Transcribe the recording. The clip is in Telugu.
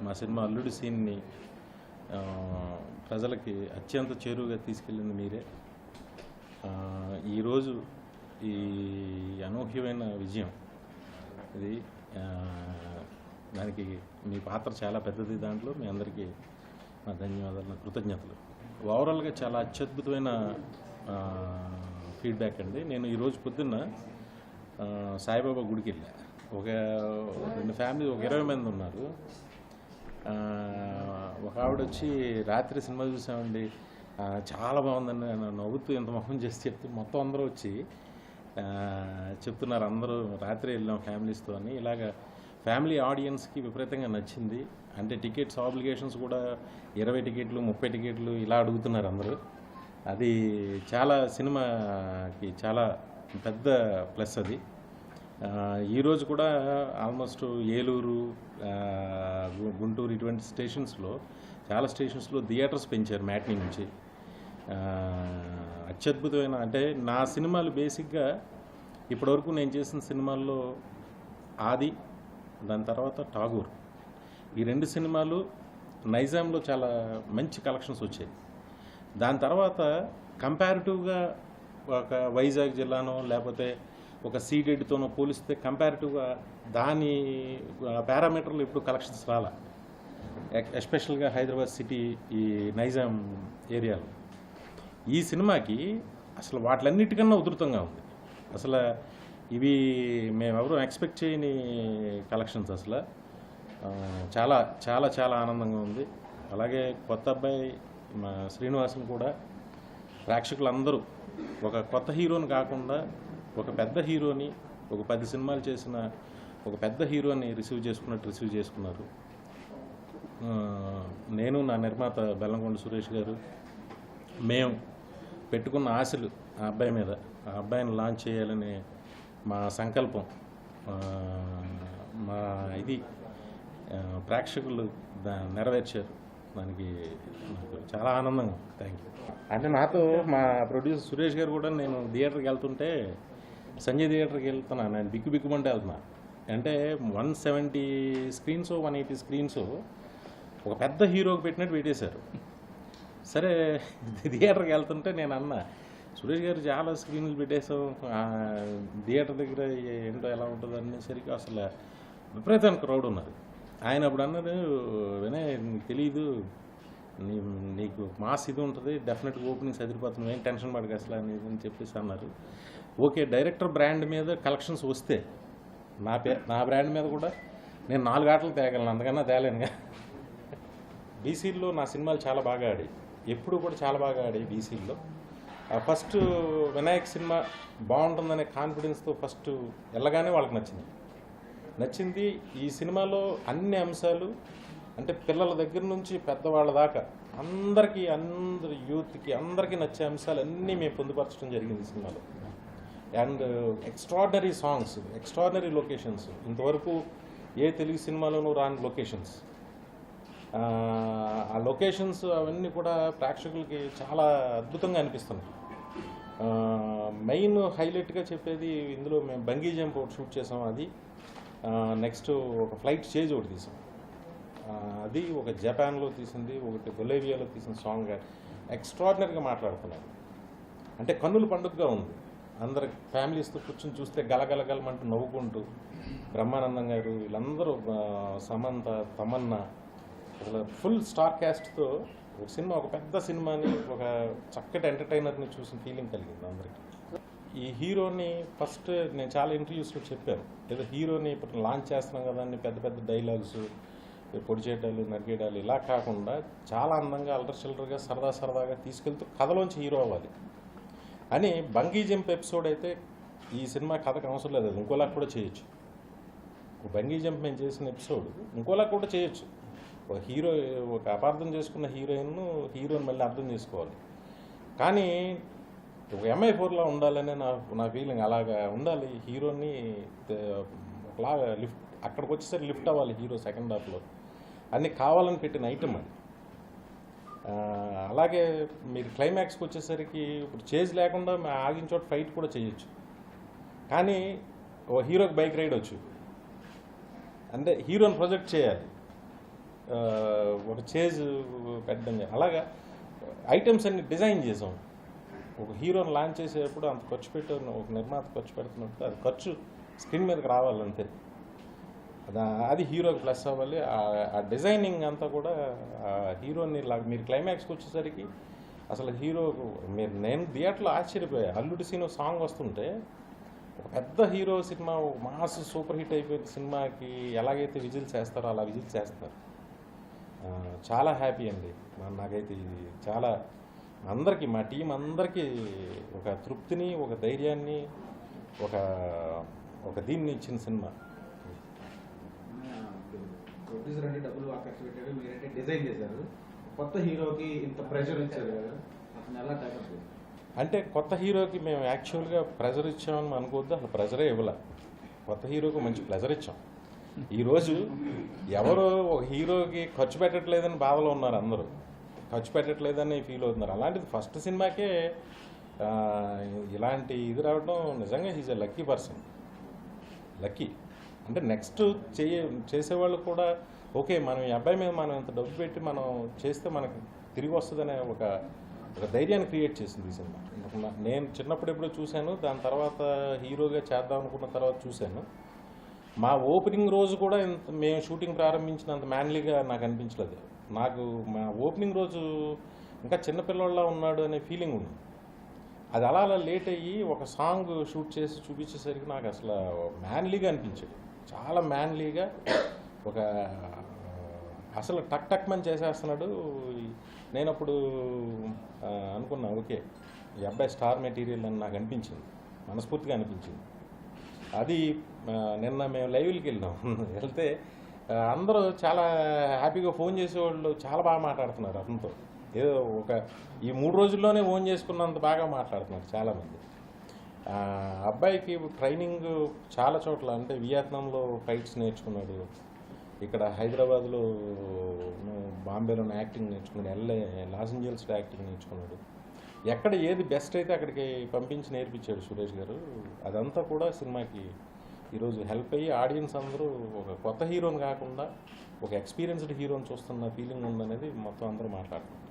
మా సినిమా అల్లుడి సీన్ని ప్రజలకి అత్యంత చేరువుగా తీసుకెళ్ళింది మీరే. ఈరోజు ఈ అనూహ్యమైన విజయం ఇది, దానికి మీ పాత్ర చాలా పెద్దది. దాంట్లో మీ అందరికీ నా ధన్యవాదాలు, నా కృతజ్ఞతలు. ఓవరాల్గా చాలా అత్యద్భుతమైన ఫీడ్బ్యాక్ అండి. నేను ఈరోజు పొద్దున్న సాయిబాబా గుడికి వెళ్ళా. ఒక 2 ఫ్యామిలీ, ఒక 20 మంది ఉన్నారు. ఒక ఆవిడ వచ్చి రాత్రి సినిమా చూసామండి, చాలా బాగుందండి నవ్వుతూ ఇంత మొహం చేసి చెప్తూ మొత్తం అందరూ వచ్చి చెప్తున్నారు. అందరూ రాత్రి వెళ్ళాం ఫ్యామిలీస్తో అని. ఇలాగ ఫ్యామిలీ ఆడియన్స్కి విపరీతంగా నచ్చింది. అంటే టికెట్స్ ఆబ్లిగేషన్స్ కూడా 20 టికెట్లు 30 టికెట్లు ఇలా అడుగుతున్నారు అందరూ. అది చాలా సినిమాకి చాలా పెద్ద ప్లస్ అది. ఈరోజు కూడా ఆల్మోస్ట్ ఏలూరు, గుంటూరు ఇటువంటి స్టేషన్స్లో, చాలా స్టేషన్స్లో థియేటర్స్ పెంచారు మ్యాట్నీ నుంచి. అత్యద్భుతమైన, అంటే నా సినిమాలు బేసిక్గా ఇప్పటివరకు నేను చేసిన సినిమాల్లో ఆది, దాని తర్వాత ఠాగూర్, ఈ 2 సినిమాలు నైజాంలో చాలా మంచి కలెక్షన్స్ వచ్చాయి. దాని తర్వాత కంపారిటివ్గా ఒక వైజాగ్ జిల్లానో లేకపోతే ఒక సీడెడ్తోనో పోలిస్తే కంపారిటివ్గా దాని పారామీటర్లు ఇప్పుడు కలెక్షన్స్ రాలా. ఎస్పెషల్గా హైదరాబాద్ సిటీ, ఈ నైజాం ఏరియాలో ఈ సినిమాకి అసలు వాటిలన్నిటికన్నా ఉధృతంగా ఉంది. అసలు ఇవి మేమెవరూ ఎక్స్పెక్ట్ చేయని కలెక్షన్స్. అసలు చాలా చాలా చాలా ఆనందంగా ఉంది. అలాగే కొత్త అబ్బాయి మా శ్రీనివాసన్ కూడా ప్రేక్షకులందరూ ఒక కొత్త హీరోని కాకుండా ఒక పెద్ద హీరోని, ఒక 10 సినిమాలు చేసిన ఒక పెద్ద హీరోని రిసీవ్ చేసుకున్నారు. నేను, నా నిర్మాత బెల్లంకొండ సురేష్ గారు, మేము పెట్టుకున్న ఆశలు ఆ అబ్బాయి మీద, ఆ అబ్బాయిని లాంచ్ చేయాలనే మా సంకల్పం, మా ఇది ప్రేక్షకులు నెరవేర్చారు. దానికి నాకు చాలా ఆనందంగా. Thank you. అంటే నాతో మా ప్రొడ్యూసర్ సురేష్ గారు కూడా, నేను థియేటర్కి వెళ్తుంటే, సంజయ్ థియేటర్కి వెళ్తున్నాను, నేను బిక్కుమంటే వెళ్తున్నా. అంటే 170 స్క్రీన్స్ 180 స్క్రీన్స్ ఒక పెద్ద హీరోకి పెట్టినట్టు పెట్టేశారు. సరే థియేటర్కి వెళ్తుంటే నేను అన్నా, సురేష్ గారు చాలా స్క్రీన్లు పెట్టేసాం, థియేటర్ దగ్గర ఏంటో ఎలా ఉంటుంది అనేసరికి అసలు విపరీతమైన క్రౌడ్ ఉన్నారు. ఆయన అప్పుడు అన్నారు, వినయ్ నీకు తెలీదు, నీకు మాస్ ఇది ఉంటుంది, డెఫినెట్గా ఓపెనింగ్స్ అదిరిపోతుంది, ఏం టెన్షన్ పడక అసలు అని చెప్పేసి అన్నారు. ఓకే, డైరెక్టర్ బ్రాండ్ మీద కలెక్షన్స్ వస్తే నా బ్రాండ్ మీద కూడా నేను 4 ఆటలు తేగలను, అందుకన్నా తేలేనుగా. బీసీల్లో నా సినిమాలు చాలా బాగా ఆడాయి, ఎప్పుడు కూడా చాలా బాగా ఆడాయి బీసీల్లో. ఫస్ట్ వినాయక్ సినిమా బాగుంటుందనే కాన్ఫిడెన్స్తో ఫస్ట్ వెళ్ళగానే వాళ్ళకి నచ్చింది. ఈ సినిమాలో అన్ని అంశాలు, అంటే పిల్లల దగ్గర నుంచి పెద్దవాళ్ళ దాకా అందరికీ, అందరి యూత్కి అందరికీ నచ్చే అంశాలు అన్నీ మేము పొందుపరచడం జరిగింది ఈ సినిమాలో. And extraordinary songs, extraordinary locations, ఇంతవరకు ఏ తెలుగు సినిమాలోనూ రాని లొకేషన్స్. ఆ లొకేషన్స్ అవన్నీ కూడా ప్రేక్షకులకి చాలా అద్భుతంగా అనిపిస్తున్నాయి. మెయిన్ హైలైట్గా చెప్పేది, ఇందులో మేము బంగీ జంప్ ఒకటి షూట్ చేసాం, అది నెక్స్ట్ ఒక ఫ్లైట్ చేజ్ ఒకటి తీసాం, అది ఒక జపాన్లో తీసింది, ఒకటి బొలేవియాలో తీసిన సాంగ్. ఎక్స్ట్రాడినరీగా మాట్లాడుతున్నారు, అంటే కన్నుల పండుగగా ఉంది. అందరు ఫ్యామిలీస్తో కూర్చొని చూస్తే గలగలగలమంటూ నవ్వుకుంటూ, బ్రహ్మానందం గారు వీళ్ళందరూ, సమంత, తమన్నా, అసలు ఫుల్ స్టార్ క్యాస్ట్తో ఒక సినిమా, ఒక పెద్ద సినిమాని, ఒక చక్కటి ఎంటర్టైనర్ని చూసిన ఫీలింగ్ కలిగింది అందరికీ. ఈ హీరోని ఫస్ట్ నేను చాలా ఇంటర్వ్యూస్లో చెప్పాను, ఏదో హీరోని ఇప్పుడు లాంచ్ చేస్తున్నాం కదా అని పెద్ద పెద్ద డైలాగ్స్, పొడి చేయటాలు, నరికేయడాలు ఇలా కాకుండా చాలా అందంగా అల్లరిచిల్లరగా సరదాగా తీసుకెళ్తూ కథలోంచి హీరో అవ్వాలి అని. బంగీ జంప్ ఎపిసోడ్ అయితే ఈ సినిమా కథకు అవసరం లేదు, అది ఇంకోలా కూడా చేయొచ్చు. బంగీ జంప్ మేము చేసిన ఎపిసోడ్ ఇంకోలా కూడా చేయొచ్చు. ఒక హీరో, ఒక అపార్థం చేసుకున్న హీరోని మళ్ళీ అర్థం చేసుకోవాలి. కానీ ఒక MI4లా ఉండాలనే నా ఫీలింగ్. అలాగా ఉండాలి హీరోని, ఒకలాగా లిఫ్ట్, అక్కడికి వచ్చేసరికి లిఫ్ట్ అవ్వాలి హీరో సెకండ్ హాఫ్లో, అన్నీ కావాలని పెట్టిన ఐటమ్ అది. అలాగే మీరు క్లైమాక్స్కి వచ్చేసరికి ఇప్పుడు చేజ్ లేకుండా ఆగిన చోట ఫైట్ కూడా చేయొచ్చు. కానీ ఓ హీరోకి బైక్ రైడ్ వచ్చు, అంటే హీరోని ప్రొజెక్ట్ చేయాలి. ఒక చేజ్ పెట్టడం అలాగా ఐటమ్స్ అన్ని డిజైన్ చేసాం. ఒక హీరోని లాంచ్ చేసేటప్పుడు అంత ఖర్చు పెట్టి ఒక నిర్మాత ఖర్చు పెడుతున్నప్పుడు అది ఖర్చు స్క్రీన్ మీదకి రావాలంతే. అది హీరోకి ప్లస్ అవ్వాలి. ఆ డిజైనింగ్ అంతా కూడా హీరోని మీరు క్లైమాక్స్కి వచ్చేసరికి అసలు నేను థియేటర్లో ఆశ్చర్యపోయా. అల్లుడి సీను సాంగ్ వస్తుంటే ఒక పెద్ద హీరో సినిమా, ఒక మాస్ సూపర్ హిట్ అయిపోయిన సినిమాకి ఎలాగైతే విజిల్స్ వేస్తారో అలా విజిల్స్ వేస్తారు. చాలా హ్యాపీ అండి. నాకైతే ఇది చాలా అందరికీ, మా టీం అందరికీ ఒక తృప్తిని, ఒక ధైర్యాన్ని, ఒక దీన్ని ఇచ్చిన సినిమా. ప్రొడ్యూసర్ అంటే డబ్బులు ఖర్చు పెట్టారు, మీరంటే డిజైన్ చేశారు. కొత్త హీరోకి ఇంత ప్రెషర్ ఇచ్చారు కదా, అతను ఎలా టైప్? అంటే కొత్త హీరోకి మేము యాక్చువల్గా ప్రెజర్ ఇచ్చామని అనుకోవద్దు, అసలు ప్రెజరే ఇవ్వలే. కొత్త హీరోకి మంచి ప్రెజర్ ఇచ్చాం. ఈరోజు ఎవరు ఒక హీరోకి ఖర్చు పెట్టట్లేదని బాధలో ఉన్నారు, అందరూ ఖర్చు పెట్టట్లేదని ఫీల్ అవుతున్నారు. అలాంటిది ఫస్ట్ సినిమాకే ఇలాంటి ఇది రావడం నిజంగా he's a lucky person. Lucky అంటే నెక్స్ట్ చేసేవాళ్ళు కూడా ఓకే, మనం ఈ అబ్బాయి మీద మనం ఇంత డబ్బు పెట్టి మనం చేస్తే మనకు తిరిగి వస్తుందనే ఒక ధైర్యాన్ని క్రియేట్ చేసింది ఈ సినిమా. నేను చిన్నప్పుడు ఎప్పుడో చూశాను, దాని తర్వాత హీరోగా చేద్దాం అనుకున్న తర్వాత చూశాను. మా ఓపెనింగ్ రోజు కూడా మేము షూటింగ్ ప్రారంభించినంత మ్యాన్లీగా నాకు అనిపించలేదు. నాకు మా ఓపెనింగ్ రోజు ఇంకా చిన్నపిల్లల్లా ఉన్నాడు అనే ఫీలింగ్ ఉంది. అది అలా లేట్ అయ్యి ఒక సాంగ్ షూట్ చేసి చూపించేసరికి నాకు అసలు మ్యాన్లీగా అనిపించేది. చాలా మ్యాన్లీగా ఒక అసలు టక్ టక్ మని చేసేస్తున్నాడు. నేను అప్పుడు అనుకున్నా, ఓకే ఈ అబ్బాయి స్టార్ మెటీరియల్ అని నాకు అనిపించింది, మనస్ఫూర్తిగా అనిపించింది. అది నిన్న మేము లైవ్కి వెళ్తే అందరూ చాలా హ్యాపీగా ఫోన్ చేసేవాళ్ళు చాలా బాగా మాట్లాడుతున్నారు అతనితో. ఏదో ఈ 3 రోజుల్లోనే ఫోన్ చేసుకున్నంత బాగా మాట్లాడుతున్నారు చాలామంది. అబ్బాయికి ట్రైనింగ్ చాలా చోట్ల, అంటే వియత్నాంలో ఫైట్స్ నేర్చుకున్నాడు, ఇక్కడ హైదరాబాద్లో బాంబేలో యాక్టింగ్ నేర్చుకున్నాడు, లాస్ ఏంజల్స్లో యాక్టింగ్ నేర్చుకున్నాడు. ఎక్కడ ఏది బెస్ట్ అయితే అక్కడికి పంపించి నేర్పించాడు సురేష్ గారు. అదంతా కూడా సినిమాకి ఈరోజు హెల్ప్ అయ్యి ఆడియన్స్ అందరూ ఒక కొత్త హీరోని కాకుండా ఒక ఎక్స్పీరియన్స్డ్ హీరోని చూస్తున్న ఫీలింగ్ ఉందనేది మొత్తం అందరూ మాట్లాడుతున్నారు.